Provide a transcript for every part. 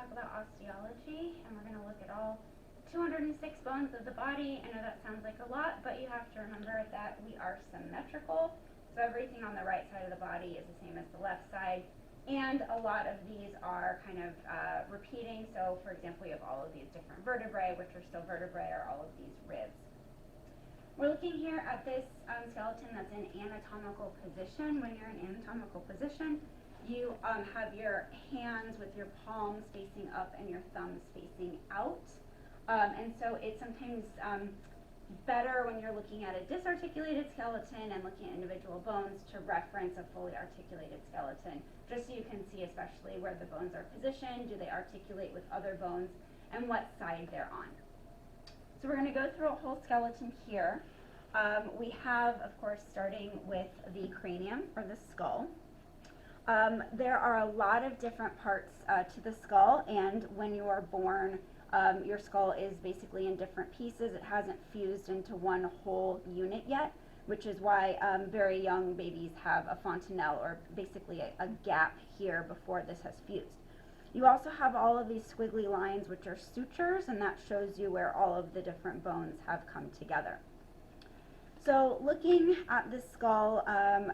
talk about osteology, and we're going to look at all 206 bones of the body. I know that sounds like a lot, but you have to remember that we are symmetrical. So everything on the right side of the body is the same as the left side. And a lot of these are kind of repeating. So for example, you have all of these different vertebrae, which are still vertebrae, or all of these ribs. We're looking here at this skeleton that's in anatomical position. When you're in anatomical position, you have your hands with your palms facing up and your thumbs facing out. And so it's sometimes better when you're looking at a disarticulated skeleton and looking at individual bones to reference a fully articulated skeleton, just so you can see especially where the bones are positioned, do they articulate with other bones, and what side they're on. So we're going to go through a whole skeleton here. We have, of course, starting with the cranium, or the skull. There are a lot of different parts to the skull, and when you are born, your skull is basically in different pieces. It hasn't fused into one whole unit yet, which is why very young babies have a fontanelle, or basically a gap here before this has fused. You also have all of these squiggly lines, which are sutures, and that shows you where all of the different bones have come together. So looking at the skull,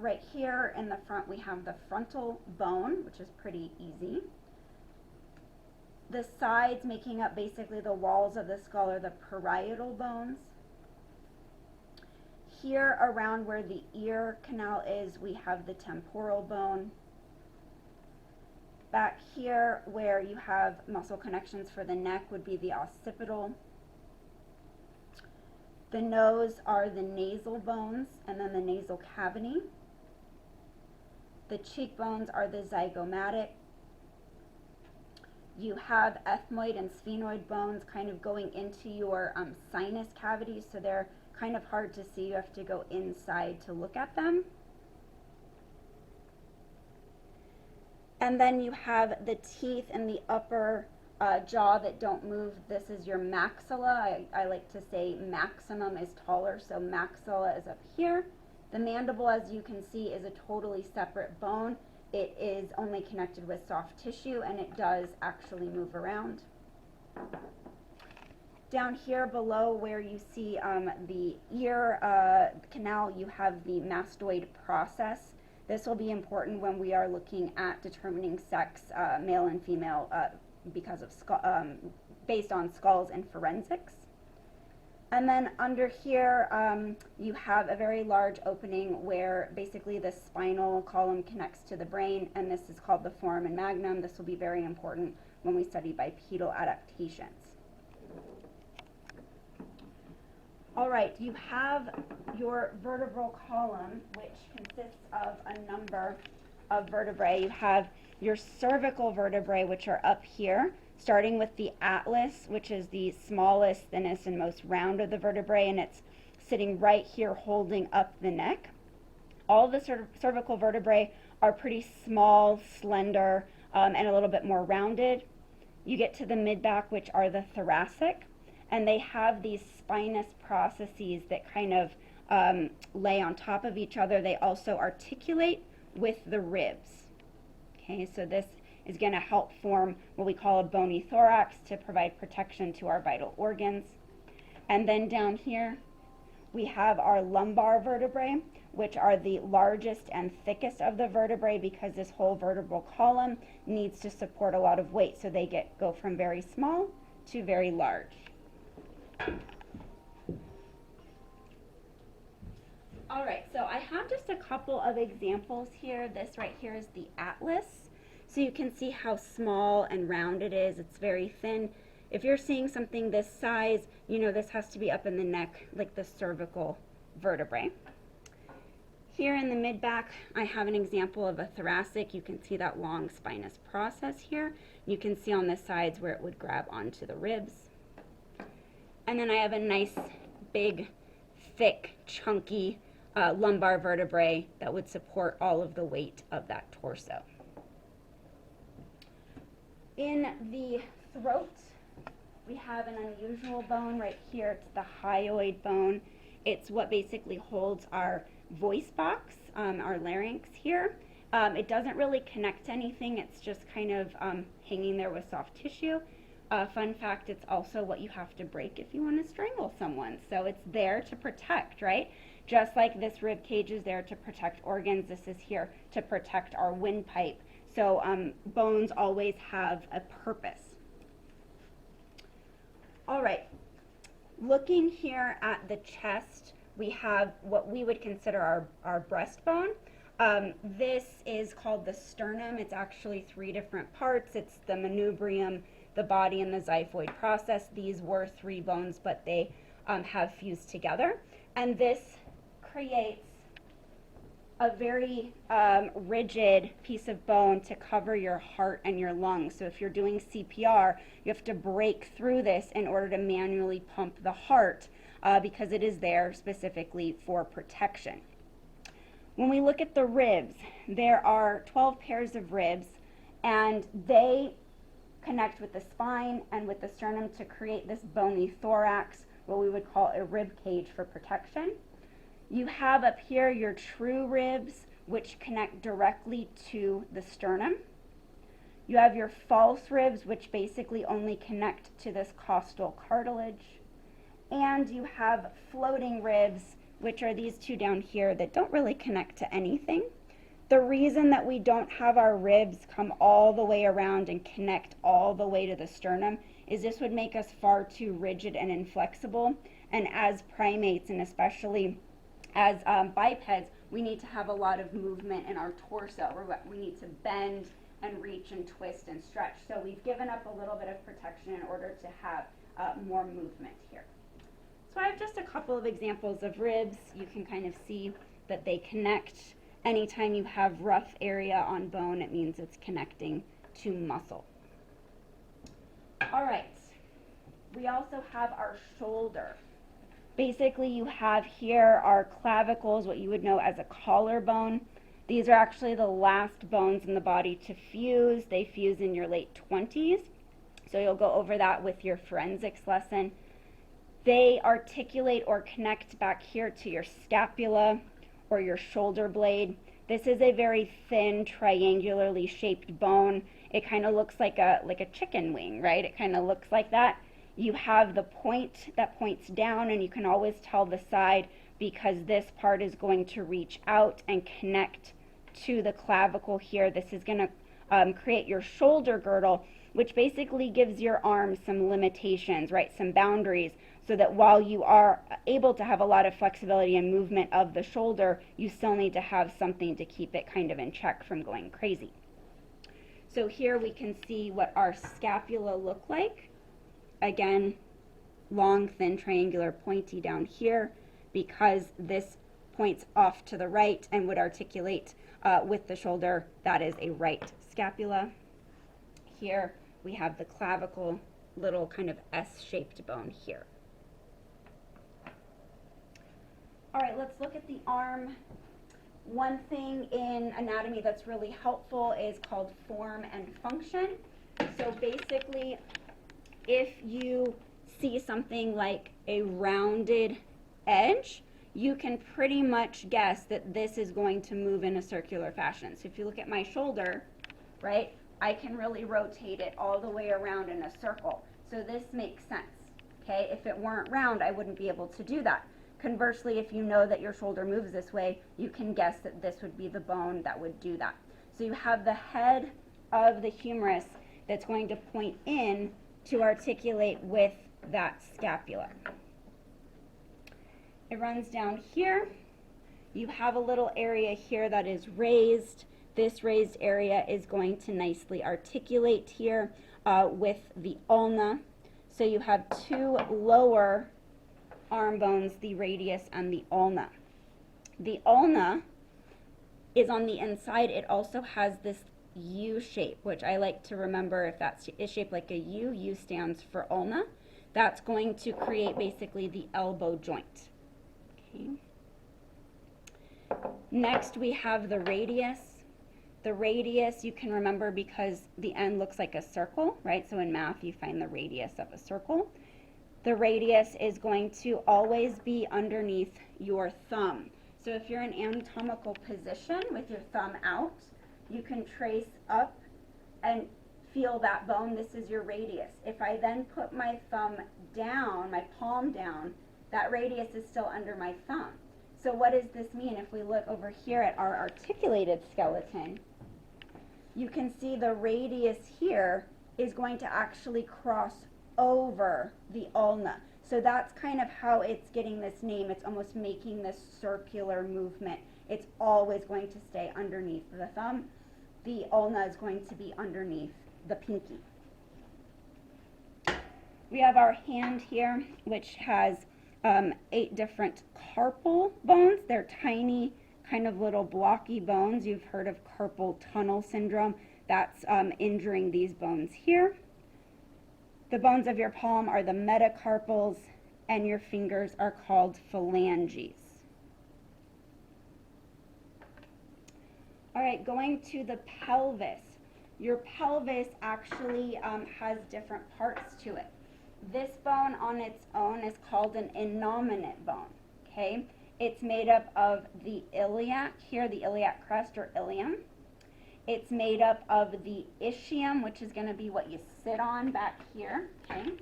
right here in the front we have the frontal bone, which is pretty easy. The sides making up basically the walls of the skull are the parietal bones. Here around where the ear canal is, we have the temporal bone. Back here where you have muscle connections for the neck would be the occipital. The nose are the nasal bones, and then the nasal cavity. The cheekbones are the zygomatic. You have ethmoid and sphenoid bones kind of going into your sinus cavities, so they're kind of hard to see. You have to go inside to look at them. And then you have the teeth in the upper jaw that don't move. This is your maxilla. I like to say maximum is taller, so maxilla is up here. The mandible, as you can see, is a totally separate bone. It is only connected with soft tissue, and it does actually move around. Down here below where you see the ear canal, you have the mastoid process. This will be important when we are looking at determining sex, male and female, because of based on skulls and forensics. And then under here, you have a very large opening where basically the spinal column connects to the brain, and this is called the foramen magnum. This will be very important when we study bipedal adaptations. All right, you have your vertebral column, which consists of a number of vertebrae. You have your cervical vertebrae, which are up here, starting with the atlas, which is the smallest, thinnest, and most round of the vertebrae, and it's sitting right here holding up the neck. All the cervical vertebrae are pretty small, slender, and a little bit more rounded. You get to the mid-back, which are the thoracic, and they have these spinous processes that kind of lay on top of each other. They also articulate with the ribs. Okay, so this is going to help form what we call a bony thorax to provide protection to our vital organs. And then down here we have our lumbar vertebrae, which are the largest and thickest of the vertebrae, because this whole vertebral column needs to support a lot of weight. So they go from very small to very large. All right, so I have just a couple of examples here. This right here is the atlas. So you can see how small and round it is. It's very thin. If you're seeing something this size, you know this has to be up in the neck, like the cervical vertebrae. Here in the mid-back, I have an example of a thoracic. You can see that long spinous process here. You can see on the sides where it would grab onto the ribs. And then I have a nice, big, thick, chunky lumbar vertebrae that would support all of the weight of that torso. In the throat, we have an unusual bone right here. It's the hyoid bone. It's what basically holds our voice box, our larynx here. It doesn't really connect to anything. It's just kind of hanging there with soft tissue. Fun fact, it's also what you have to break if you want to strangle someone. So it's there to protect, right? Just like this rib cage is there to protect organs, this is here to protect our windpipe. So bones always have a purpose. All right, looking here at the chest, we have what we would consider our breastbone. This is called the sternum. It's actually 3 different parts. It's the manubrium, the body, and the xiphoid process. These were 3 bones, but they have fused together. And this creates a very rigid piece of bone to cover your heart and your lungs. So if you're doing CPR, you have to break through this in order to manually pump the heart because it is there specifically for protection. When we look at the ribs, there are 12 pairs of ribs, and they connect with the spine and with the sternum to create this bony thorax, what we would call a rib cage for protection. You have up here your true ribs, which connect directly to the sternum. You have your false ribs, which basically only connect to this costal cartilage. And you have floating ribs, which are these 2 down here that don't really connect to anything. The reason that we don't have our ribs come all the way around and connect all the way to the sternum is this would make us far too rigid and inflexible. And as primates, and especially as bipeds, we need to have a lot of movement in our torso. We need to bend and reach and twist and stretch. So we've given up a little bit of protection in order to have more movement here. So I have just a couple of examples of ribs. You can kind of see that they connect. Anytime you have rough area on bone, it means it's connecting to muscle. All right, we also have our shoulder. Basically, you have here our clavicles, what you would know as a collarbone. These are actually the last bones in the body to fuse. They fuse in your late 20s. So you'll go over that with your forensics lesson. They articulate or connect back here to your scapula or your shoulder blade. This is a very thin, triangularly shaped bone. It kind of looks like a chicken wing, right? It kind of looks like that. You have the point that points down, and you can always tell the side because this part is going to reach out and connect to the clavicle here. This is going to create your shoulder girdle, which basically gives your arm some limitations, right? Some boundaries, so that while you are able to have a lot of flexibility and movement of the shoulder, you still need to have something to keep it kind of in check from going crazy. So here we can see what our scapula look like. Again, long, thin, triangular, pointy down here, because this points off to the right and would articulate with the shoulder. That is a right scapula. Here we have the clavicle, little kind of S-shaped bone here. All right, let's look at the arm. One thing in anatomy that's really helpful is called form and function. So basically, if you see something like a rounded edge, you can pretty much guess that this is going to move in a circular fashion. So if you look at my shoulder, right, I can really rotate it all the way around in a circle. So this makes sense, okay? If it weren't round, I wouldn't be able to do that. Conversely, if you know that your shoulder moves this way, you can guess that this would be the bone that would do that. So you have the head of the humerus that's going to point in to articulate with that scapula. It runs down here. You have a little area here that is raised. This raised area is going to nicely articulate here with the ulna. So you have 2 lower arm bones, the radius and the ulna. The ulna is on the inside. It also has this U shape, which I like to remember if that is shaped like a U. U stands for ulna. That's going to create basically the elbow joint. Okay. Next we have the radius. The radius you can remember because the end looks like a circle, right? So in math you find the radius of a circle. The radius is going to always be underneath your thumb. So if you're in anatomical position with your thumb out, you can trace up and feel that bone. This is your radius. If I then put my thumb down, my palm down, that radius is still under my thumb. So what does this mean? If we look over here at our articulated skeleton, you can see the radius here is going to actually cross over the ulna. So that's kind of how it's getting this name. It's almost making this circular movement. It's always going to stay underneath the thumb. The ulna is going to be underneath the pinky. We have our hand here, which has 8 different carpal bones. They're tiny, kind of little blocky bones. You've heard of carpal tunnel syndrome. That's injuring these bones here. The bones of your palm are the metacarpals, and your fingers are called phalanges. All right, going to the pelvis. Your pelvis actually has different parts to it. This bone on its own is called an innominate bone, okay? It's made up of the iliac here, the iliac crest or ilium. It's made up of the ischium, which is going to be what you sit on back here, okay?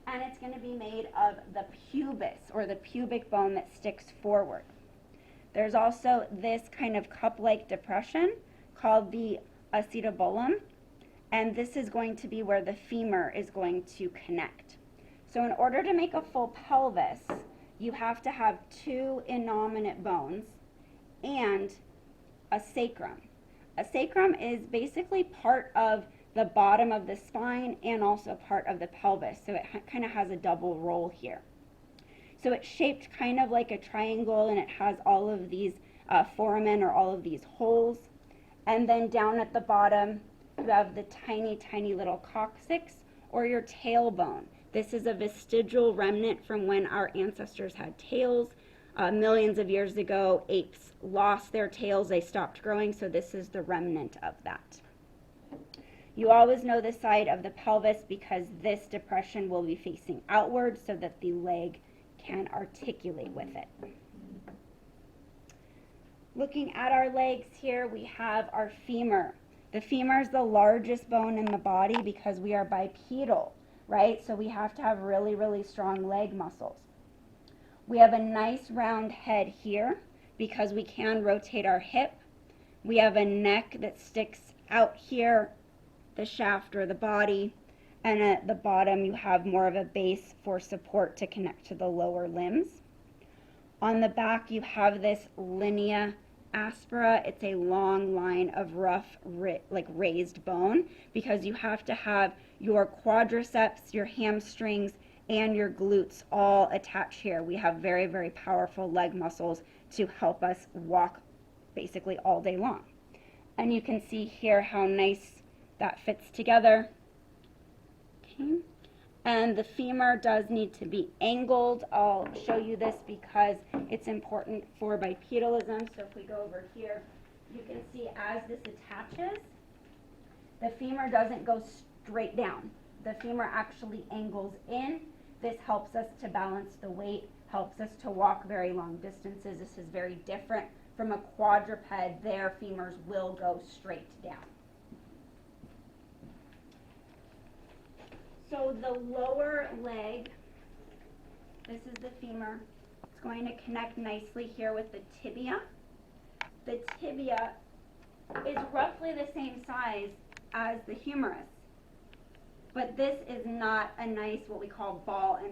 And it's going to be made of the pubis, or the pubic bone that sticks forward. There's also this kind of cup-like depression called the acetabulum, and this is going to be where the femur is going to connect. So in order to make a full pelvis, you have to have 2 innominate bones and a sacrum. A sacrum is basically part of the bottom of the spine and also part of the pelvis, so it kind of has a double role here. So it's shaped kind of like a triangle, and it has all of these foramen, or all of these holes. And then down at the bottom, you have the tiny, tiny little coccyx, or your tailbone. This is a vestigial remnant from when our ancestors had tails. Millions of years ago, apes lost their tails. They stopped growing, so this is the remnant of that. You always know the side of the pelvis because this depression will be facing outward so that the leg can articulate with it. Looking at our legs here, we have our femur. The femur is the largest bone in the body because we are bipedal, right? So we have to have really, really strong leg muscles. We have a nice round head here because we can rotate our hip. We have a neck that sticks out here, the shaft or the body, and at the bottom you have more of a base for support to connect to the lower limbs. On the back you have this linea aspera. It's a long line of rough, raised bone because you have to have your quadriceps, your hamstrings, and your glutes all attached here. We have very, very powerful leg muscles to help us walk basically all day long. And you can see here how nice that fits together. Okay. And the femur does need to be angled. I'll show you this because it's important for bipedalism. So if we go over here, you can see as this attaches, the femur doesn't go straight down. The femur actually angles in. This helps us to balance the weight, helps us to walk very long distances. This is very different from a quadruped. Their femurs will go straight down. So the lower leg, this is the femur. It's going to connect nicely here with the tibia. The tibia is roughly the same size as the humerus, but this is not a nice, what we call ball and